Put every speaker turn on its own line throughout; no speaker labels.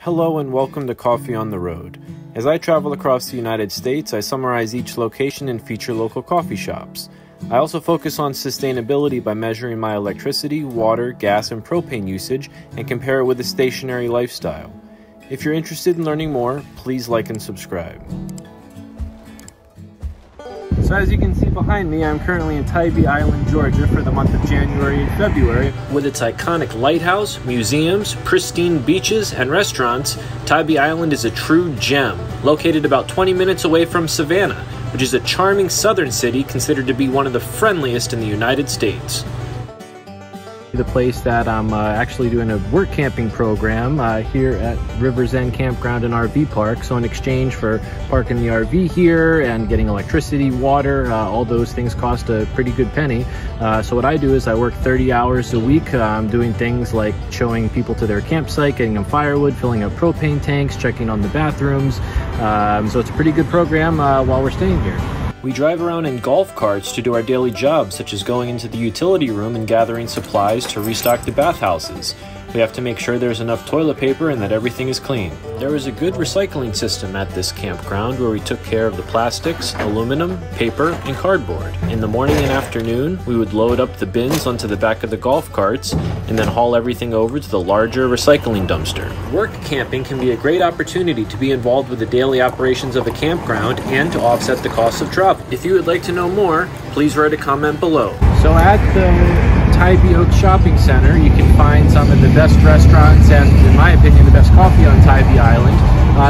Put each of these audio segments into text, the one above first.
Hello and welcome to Coffee on the Road. As I travel across the United States, I summarize each location and feature local coffee shops. I also focus on sustainability by measuring my electricity, water, gas, and propane usage and compare it with a stationary lifestyle. If you're interested in learning more, please like and subscribe. So as you can see behind me, I'm currently in Tybee Island, Georgia for the month of January and February. With its iconic lighthouse, museums, pristine beaches, and restaurants, Tybee Island is a true gem, located about 20 minutes away from Savanah, which is a charming southern city considered to be one of the friendliest in the United States. The place that I'm actually doing a work camping program here at River's End Campground and RV Park. So in exchange for parking the RV here and getting electricity, water, all those things cost a pretty good penny. So what I do is I work 30 hours a week doing things like showing people to their campsite, getting them firewood, filling up propane tanks, checking on the bathrooms. So it's a pretty good program while we're staying here. We drive around in golf carts to do our daily jobs, such as going into the utility room and gathering supplies to restock the bathhouses. We have to make sure there's enough toilet paper and that everything is clean. There is a good recycling system at this campground where we took care of the plastics, aluminum, paper, and cardboard. In the morning and afternoon, we would load up the bins onto the back of the golf carts and then haul everything over to the larger recycling dumpster. Work camping can be a great opportunity to be involved with the daily operations of a campground and to offset the cost of travel. If you would like to know more, please write a comment below. So at the Tybee Shopping Center, you can find some of the best restaurants and, in my opinion, the best coffee on Tybee Island.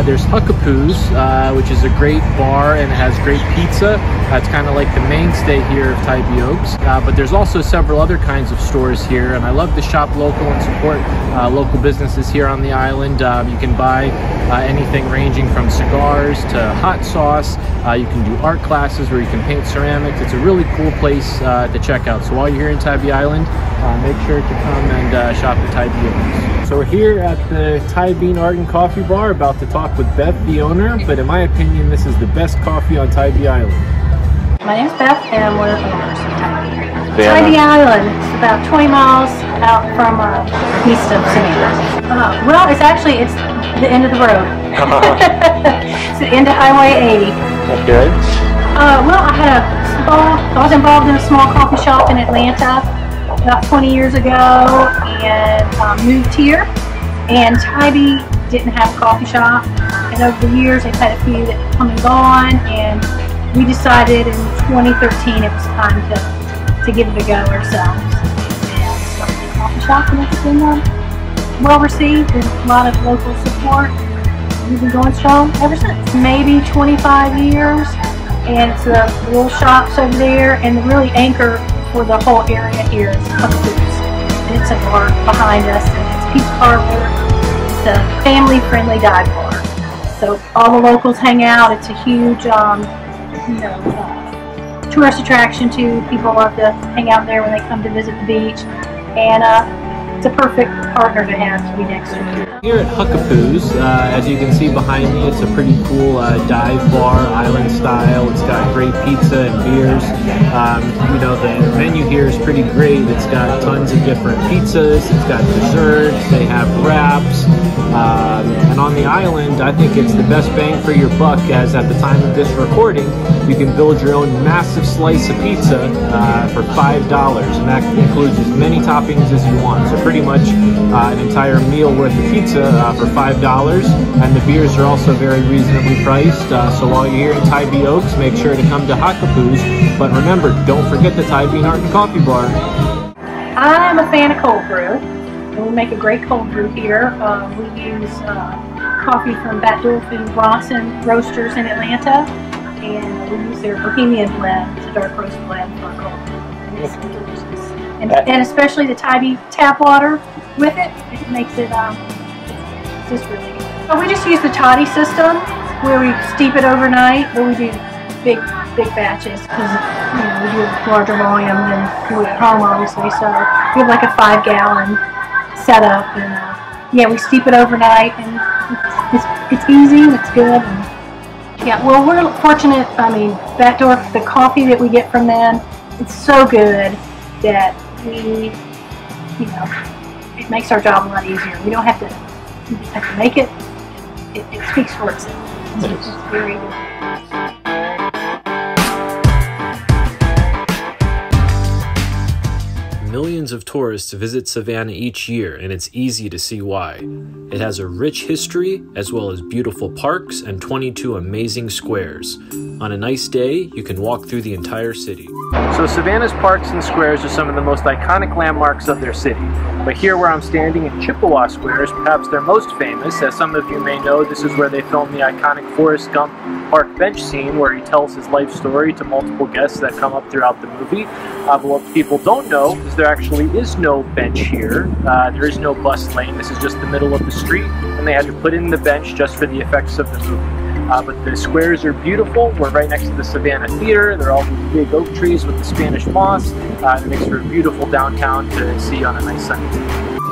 There's Huc-a-poos, which is a great bar and has great pizza. It's kind of like the mainstay here of Tybee Oaks. But there's also several other kinds of stores here, and I love to shop local and support local businesses here on the island. You can buy anything ranging from cigars to hot sauce. You can do art classes where you can paint ceramics. It's a really cool place to check out. So while you're here in Tybee Island, make sure to come and shop at Tybee Oaks. So we're here at the Tybee Art and Coffee Bar, about to talk with Beth, the owner, but in my opinion, this is the best coffee on Tybee Island.
My name's Beth, and I'm one of the owners of Tybee. Tybee Island, it's about 20 miles out from east of Savanah. Well, it's the end of the road. It's the end of Highway 80.
Okay.
Well, I was involved in a small coffee shop in Atlanta about 20 years ago, and moved here. And Tybee didn't have a coffee shop, and over the years they've had a few that come and gone, and we decided in 2013 it was time to give it a go ourselves and start a coffee shop, and it's been well received and a lot of local support. We've been going strong ever since. Maybe 25 years, and it's the little shops over there, and the really anchor for the whole area here is Huc-a-poos. And it's a bar behind us, and it's Peach Harbor. It's a family-friendly dive bar. So all the locals hang out. It's a huge, tourist attraction too. People love to hang out there when they come to visit the beach. And it's a perfect partner to have to be next to.
Here at Huc-a-poos, as you can see behind me, it's a pretty cool dive bar, island style. It's got great pizza and beers. The menu here is pretty great. It's got tons of different pizzas. It's got desserts. They have wraps. And on the island, I think it's the best bang for your buck, as at the time of this recording, you can build your own massive slice of pizza for $5, and that includes as many toppings as you want. So pretty much an entire meal worth of pizza for $5, and the beers are also very reasonably priced. So while you're here in Tybee Oaks, make sure to come to Huc-a-poos, but remember, don't forget the Tybee Art and Coffee Bar.
I'm a fan of cold brew, and we make a great cold brew here. We use coffee from Batdorf Bronson Roasters in Atlanta, and we use their Bohemian blend. It's a dark roast blend for our cold brew, and it's delicious. And especially the Tybee tap water with it, it makes it it's just really good. So we just use the toddy system, where we steep it overnight, but we do big batches because we do larger volume than we would at home, obviously. So we have like a 5-gallon setup, and we steep it overnight, and it's easy and it's good. And yeah, well, we're fortunate. I mean, Batdorf, the coffee that we get from them, it's so good that we, it makes our job a lot easier. We don't have to make it it speaks for itself. It's very good.
Millions of tourists visit Savanah each year, and it's easy to see why. It has a rich history, as well as beautiful parks and 22 amazing squares. On a nice day, you can walk through the entire city. So Savanah's parks and squares are some of the most iconic landmarks of their city. But here where I'm standing in Chippewa Square is perhaps their most famous. As some of you may know, this is where they filmed the iconic Forrest Gump park bench scene where he tells his life story to multiple guests that come up throughout the movie. But what people don't know is there actually is no bench here. There is no bus lane. This is just the middle of the street, and they had to put in the bench just for the effects of the movie. But the squares are beautiful. We're right next to the Savanah Theater. There are all these big oak trees with the Spanish moss. It makes for a beautiful downtown to see on a nice sunny day.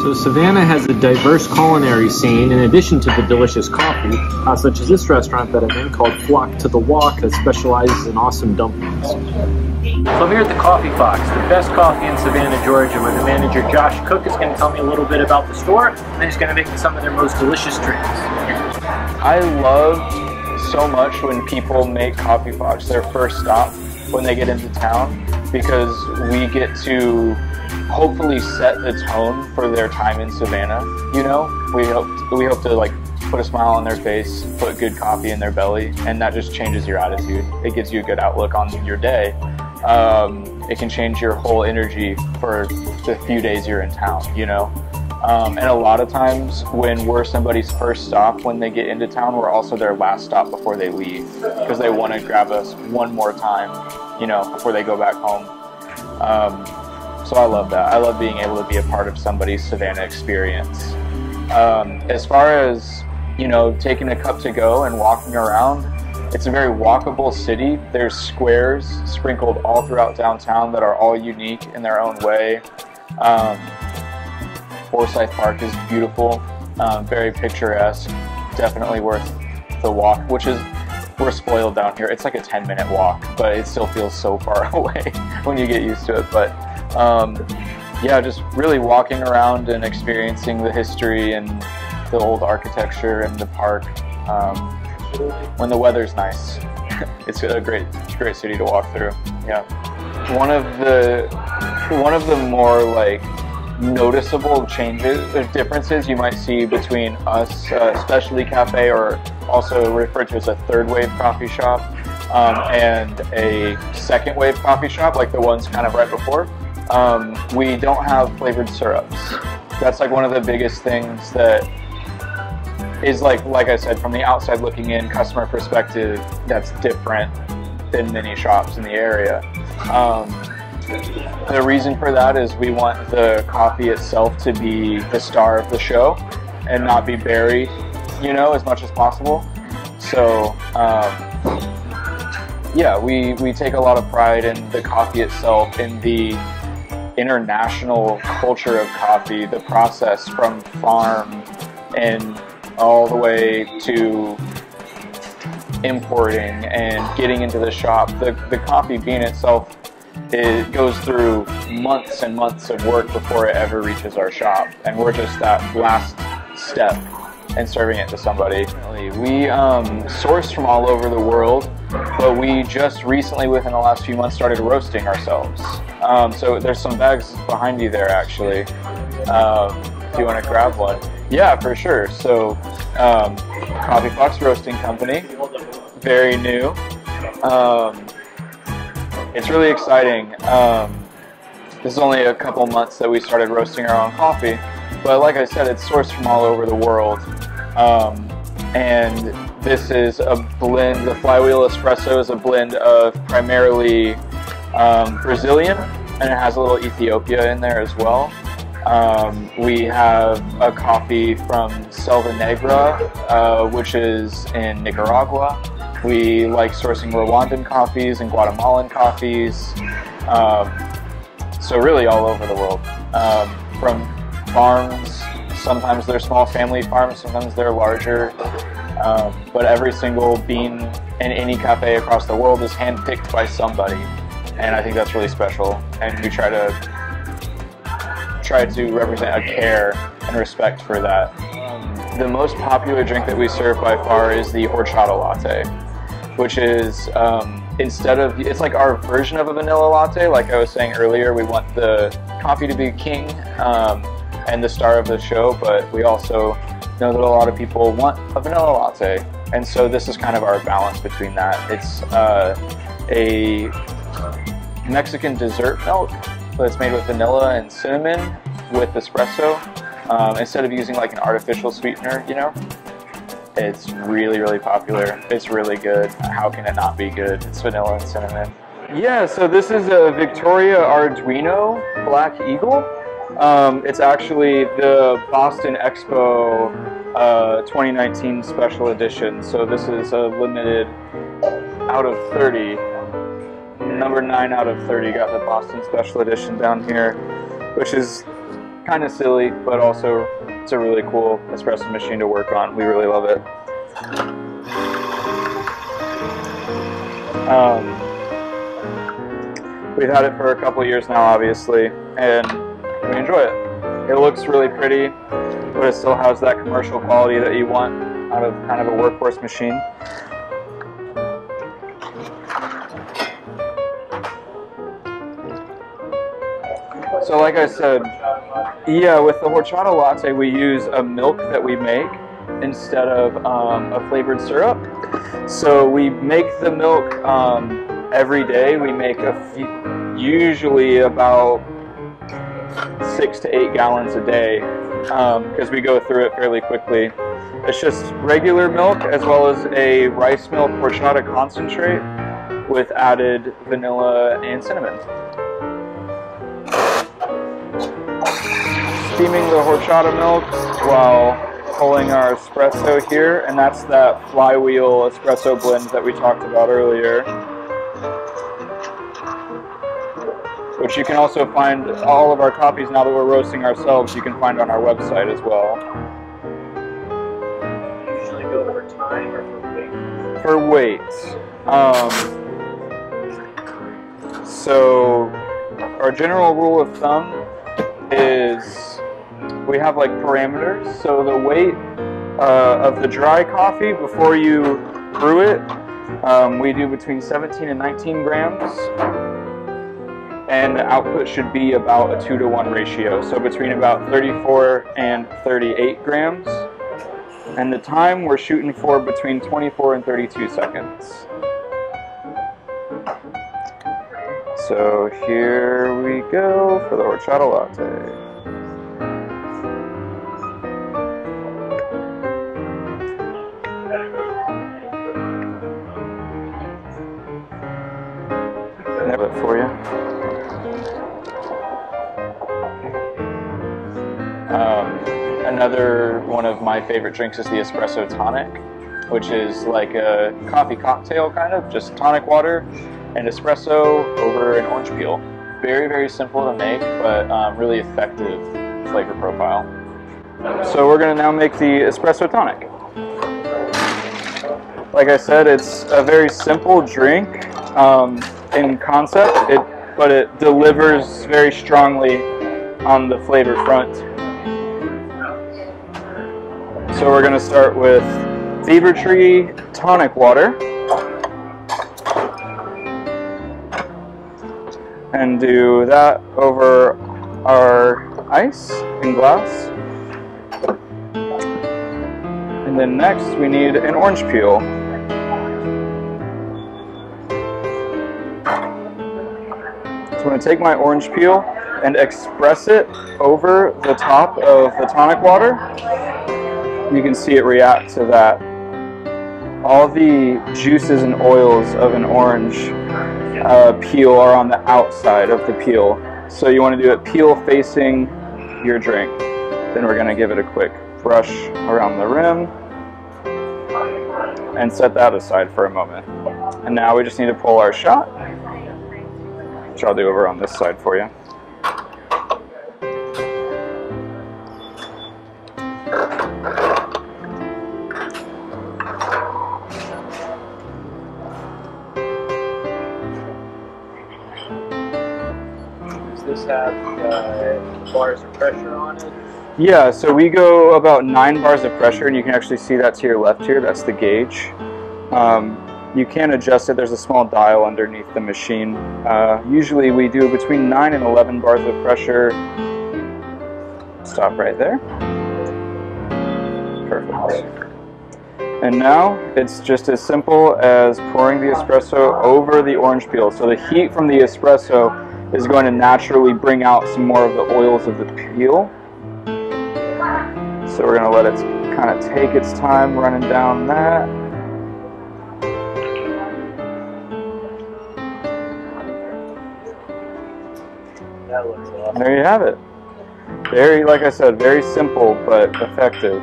So Savanah has a diverse culinary scene in addition to the delicious coffee, such as this restaurant that I'm in called Flock to the Walk that specializes in awesome dumplings. So I'm here at the Coffee Fox, the best coffee in Savannah, Georgia, where the manager Josh Cook is going to tell me a little bit about the store, and then he's going to make me some of their most delicious drinks.
I love so much when people make Coffee Fox their first stop when they get into town, because we get to hopefully set the tone for their time in Savannah. You know, we hope to like put a smile on their face, put good coffee in their belly, and that just changes your attitude. It gives you a good outlook on your day. It can change your whole energy for the few days you're in town, you know. And a lot of times when we're somebody's first stop when they get into town, we're also their last stop before they leave, because they want to grab us one more time, you know, before they go back home. So I love that. I love being able to be a part of somebody's Savannah experience. As far as, you know, taking a cup to go and walking around, it's a very walkable city. There's squares sprinkled all throughout downtown that are all unique in their own way. Forsyth Park is beautiful, very picturesque, definitely worth the walk, which is, we're spoiled down here. It's like a 10-minute walk, but it still feels so far away when you get used to it. But yeah, just really walking around and experiencing the history and the old architecture and the park. When the weather's nice, it's a great city to walk through. Yeah, one of the more like noticeable changes or differences you might see between us, Specialty Cafe, or also referred to as a third wave coffee shop, and a second wave coffee shop, like the ones kind of right before. We don't have flavored syrups. That's like one of the biggest things that is like I said, from the outside looking in, customer perspective, that's different than many shops in the area. The reason for that is we want the coffee itself to be the star of the show and not be buried, you know, as much as possible. So yeah, we take a lot of pride in the coffee itself, in the international culture of coffee, the process from farm and all the way to importing and getting into the shop. The coffee bean itself, it goes through months and months of work before it ever reaches our shop, and we're just that last step in serving it to somebody. We source from all over the world, but we just recently, within the last few months, started roasting ourselves. So there's some bags behind you there, actually. If you want to grab one. Yeah, for sure. So Coffee Fox Roasting Company, very new. It's really exciting. This is only a couple months that we started roasting our own coffee, but like I said, it's sourced from all over the world. And this is a blend, the Flywheel Espresso is a blend of primarily Brazilian, and it has a little Ethiopia in there as well. We have a coffee from Selva Negra, which is in Nicaragua. We like sourcing Rwandan coffees and Guatemalan coffees. So really all over the world. From farms, sometimes they're small family farms, sometimes they're larger. But every single bean in any cafe across the world is handpicked by somebody. And I think that's really special. And we try to represent a care and respect for that. The most popular drink that we serve by far is the Horchata Latte, which is instead of, it's like our version of a vanilla latte. Like I was saying earlier, we want the coffee to be king and the star of the show, but we also know that a lot of people want a vanilla latte. And so this is kind of our balance between that. It's a Mexican dessert milk, but it's made with vanilla and cinnamon with espresso. Instead of using like an artificial sweetener, you know? It's really, really popular. It's really good. How can it not be good? It's vanilla and cinnamon. Yeah, so this is a Victoria Arduino Black Eagle. It's actually the Boston Expo 2019 special edition. So this is a limited out of 30. Number 9 out of 30 got the Boston special edition down here, which is kind of silly, but also it's a really cool espresso machine to work on. We really love it. We've had it for a couple years now, obviously, and we enjoy it. It looks really pretty, but it still has that commercial quality that you want out of kind of a workhorse machine. So like I said, yeah, with the Horchata Latte, we use a milk that we make instead of a flavored syrup. So we make the milk every day. We make usually about 6 to 8 gallons a day because we go through it fairly quickly. It's just regular milk as well as a rice milk horchata concentrate with added vanilla and cinnamon. Steaming the horchata milk while pulling our espresso here, and that's that flywheel espresso blend that we talked about earlier, which you can also find all of our coffees now that we're roasting ourselves. You can find on our website as well.
You usually go for time or for weight?
For weight. So our general rule of thumb is we have like parameters. So the weight of the dry coffee before you brew it, we do between 17 and 19 grams. And the output should be about a 2-to-1 ratio. So between about 34 and 38 grams. And the time we're shooting for between 24 and 32 seconds. So here we go for the Horchata Latte. I have it for you. Another one of my favorite drinks is the Espresso Tonic, which is like a coffee cocktail kind of, just tonic water and espresso over an orange peel. Very, very simple to make, but really effective flavor profile. So we're going to now make the Espresso Tonic. Like I said, it's a very simple drink in concept, but it delivers very strongly on the flavor front. So we're going to start with Fever Tree tonic water and do that over our ice in glass. And then next we need an orange peel. So I'm going to take my orange peel and express it over the top of the tonic water. You can see it react to that. All the juices and oils of an orange peel are on the outside of the peel. So you want to do it peel facing your drink. Then we're going to give it a quick brush around the rim and set that aside for a moment. And now we just need to pull our shot, which I'll do over on this side for you.
Does this have bars of pressure on it?
Yeah, so we go about 9 bars of pressure, and you can actually see that to your left here. That's the gauge. You can adjust it. There's a small dial underneath the machine. Usually we do between 9 and 11 bars of pressure. Stop right there. Perfect. And now it's just as simple as pouring the espresso over the orange peel. So the heat from the espresso is going to naturally bring out some more of the oils of the peel. So we're going to let it kind of take its time running down that.
That looks awesome.
There you have it. Very, like I said, very simple but effective.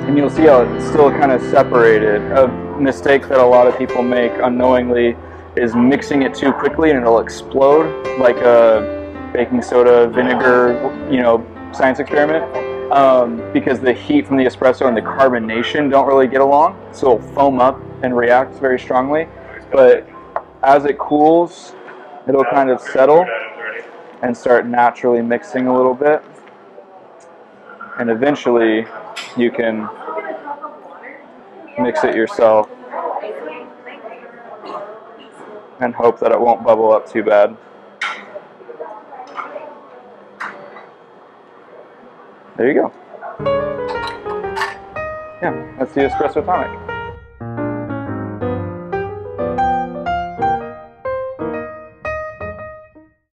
And you'll see how it's still kind of separated. A mistake that a lot of people make unknowingly is mixing it too quickly and it'll explode like a baking soda, vinegar, science experiment. Because the heat from the espresso and the carbonation don't really get along, so it'll foam up and react very strongly. But as it cools, it'll kind of settle and start naturally mixing a little bit. And eventually you can mix it yourself and hope that it won't bubble up too bad. There you go. Yeah, that's the Espresso Tonic.